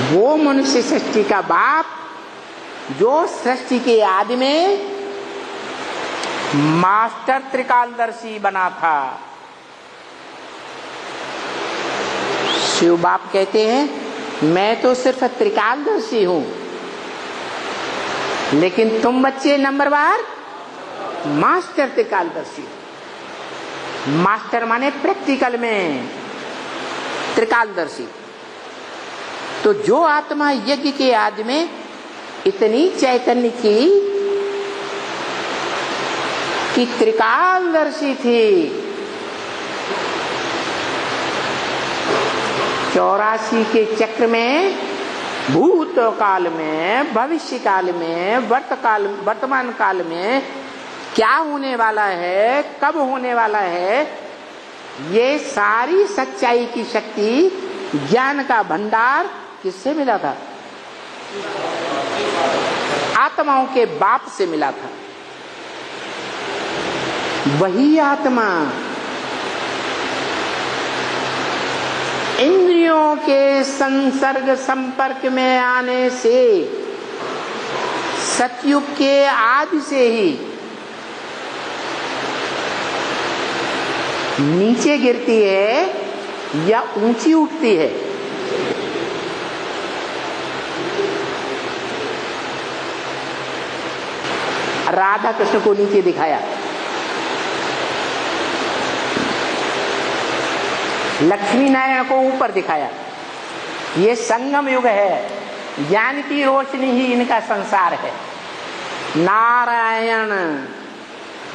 वो मनुष्य सृष्टि का बाप जो सृष्टि के आदि में मास्टर त्रिकालदर्शी बना था। शिव बाप कहते हैं मैं तो सिर्फ त्रिकालदर्शी हूं, लेकिन तुम बच्चे नंबरवार मास्टर त्रिकालदर्शी। मास्टर माने प्रैक्टिकल में त्रिकालदर्शी। तो जो आत्मा यज्ञ के आदि में इतनी चैतन्य की कि त्रिकालदर्शी थी, 84 के चक्र में भूत काल में, भविष्य काल में, वर्तमान काल में क्या होने वाला है, कब होने वाला है, ये सारी सच्चाई की शक्ति, ज्ञान का भंडार किससे मिला था? आत्माओं के बाप से मिला था। वही आत्मा इंद्रियों के संसर्ग संपर्क में आने से सतयुग के आदि से ही नीचे गिरती है या ऊंची उठती है? राधा कृष्ण को नीचे दिखाया, लक्ष्मी नारायण को ऊपर दिखाया। ये संगम युग है, ज्ञान की रोशनी ही इनका संसार है। नारायण,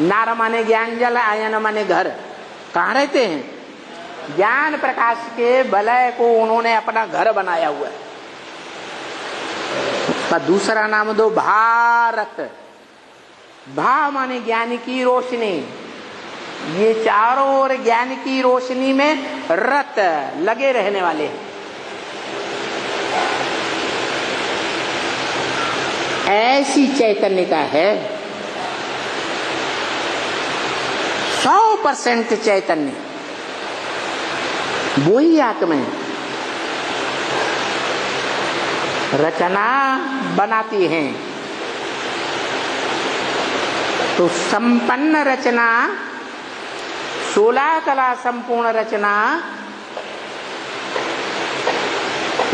नार माने ज्ञान जल, आयन माने घर। कहाँ रहते हैं? ज्ञान प्रकाश के वलय को उन्होंने अपना घर बनाया हुआ है। उसका दूसरा नाम दो भारत। भा माने ज्ञान की रोशनी। ये चारों ओर ज्ञान की रोशनी में रत लगे रहने वाले हैं। ऐसी चैतन्यता है, 100% चैतन्य, वही आत्मा है। रचना बनाती हैं तो संपन्न रचना, 16 कला संपूर्ण रचना,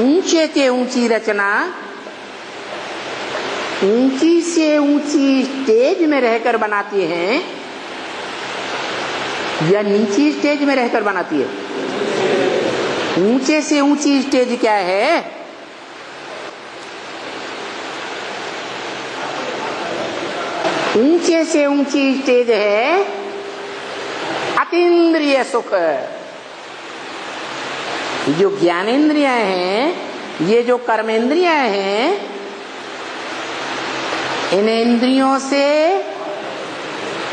ऊंचे से ऊंची रचना, ऊंची से ऊंची स्टेज में रहकर बनाती हैं या नीची स्टेज में रहकर बनाती है? ऊंचे से ऊंची स्टेज क्या है? ऊंचे से ऊंची स्टेज है अतीन्द्रिय सुख। जो ज्ञानेन्द्रियां हैं, ये जो कर्मेंद्रियां हैं, इन इंद्रियों से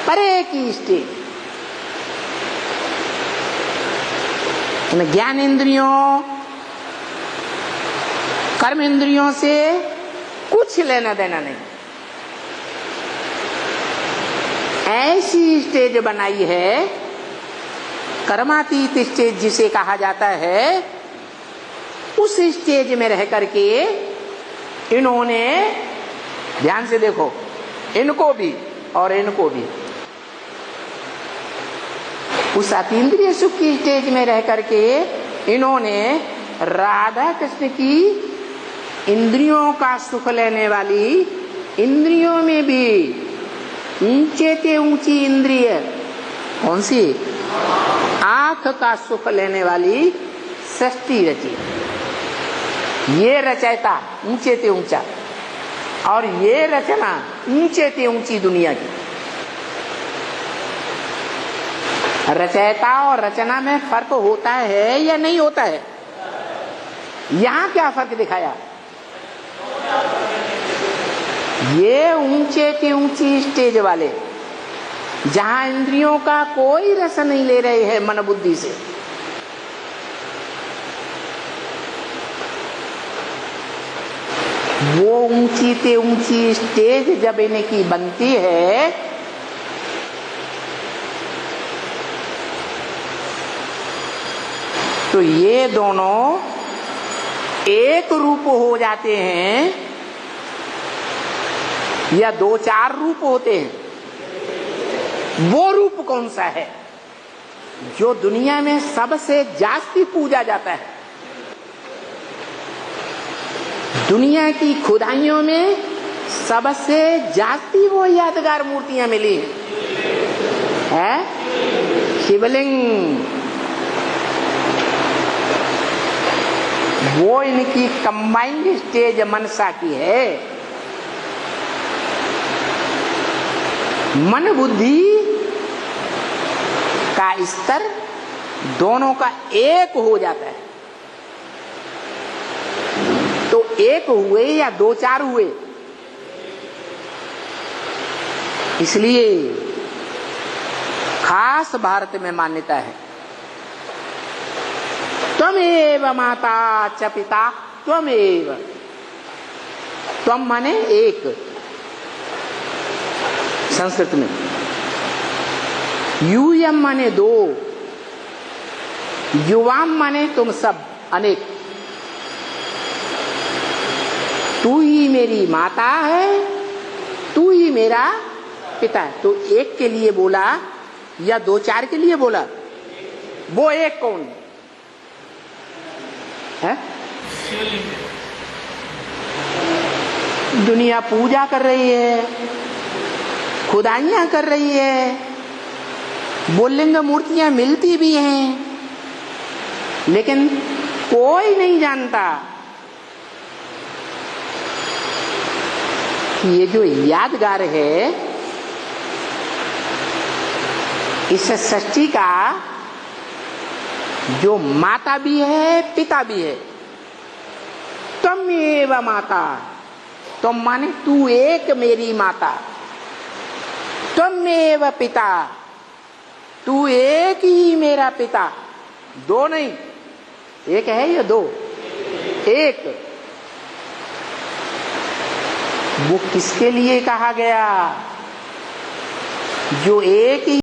परे की स्टेज। इन ज्ञानेन्द्रियों, कर्मेंद्रियों से कुछ लेना देना नहीं। ऐसी स्टेज बनाई है, कर्मातीत स्टेज जिसे कहा जाता है। उस स्टेज में रह करके इन्होंने, ध्यान से देखो, इनको भी और इनको भी, उस अतीन्द्रिय सुख की स्टेज में रह करके इन्होंने राधा कृष्ण की इंद्रियों का सुख लेने वाली, इंद्रियों में भी ऊंचे से ऊंची इंद्रिय कौन सी? आंख का सुख लेने वाली सृष्टि रची। ये रचयिता ऊंचे से ऊंचा, और ये रचना ऊंचे से ऊंची दुनिया की। रचयिता और रचना में फर्क होता है या नहीं होता है? यहां क्या फर्क दिखाया? ये ऊंचे से ऊंची स्टेज वाले, जहां इंद्रियों का कोई रस नहीं ले रहे हैं मन बुद्धि से, वो ऊंची से ऊंची स्टेज जब इनकी बनती है तो ये दोनों एक रूप हो जाते हैं या दो चार रूप होते हैं? वो रूप कौन सा है जो दुनिया में सबसे जास्ती पूजा जाता है? दुनिया की खुदाइयों में सबसे जास्ती वो यादगार मूर्तियां मिली है शिवलिंग। वो इनकी कंबाइंड स्टेज मनसा की है। मन बुद्धि का स्तर दोनों का एक हो जाता है। तो एक हुए या दो चार हुए? इसलिए खास भारत में मान्यता है त्वमेव माता च पिता त्वमेव। त्वम माने एक संस्कृत में, यूयम माने दो, युवाम माने तुम सब अनेक। तू ही मेरी माता है, तू ही मेरा पिता है। तो एक के लिए बोला या दो चार के लिए बोला? वो एक कौन है? दुनिया पूजा कर रही है, खुदाइयां कर रही है, बोलिंग मूर्तियां मिलती भी हैं, लेकिन कोई नहीं जानता कि ये जो यादगार है इस सृष्टि का जो माता भी है पिता भी है। त्वमेव माता, तुम माने तू एक मेरी माता, त्वमेव पिता, तू एक ही मेरा पिता। दो नहीं, एक है या दो? एक। वो किसके लिए कहा गया? जो एक ही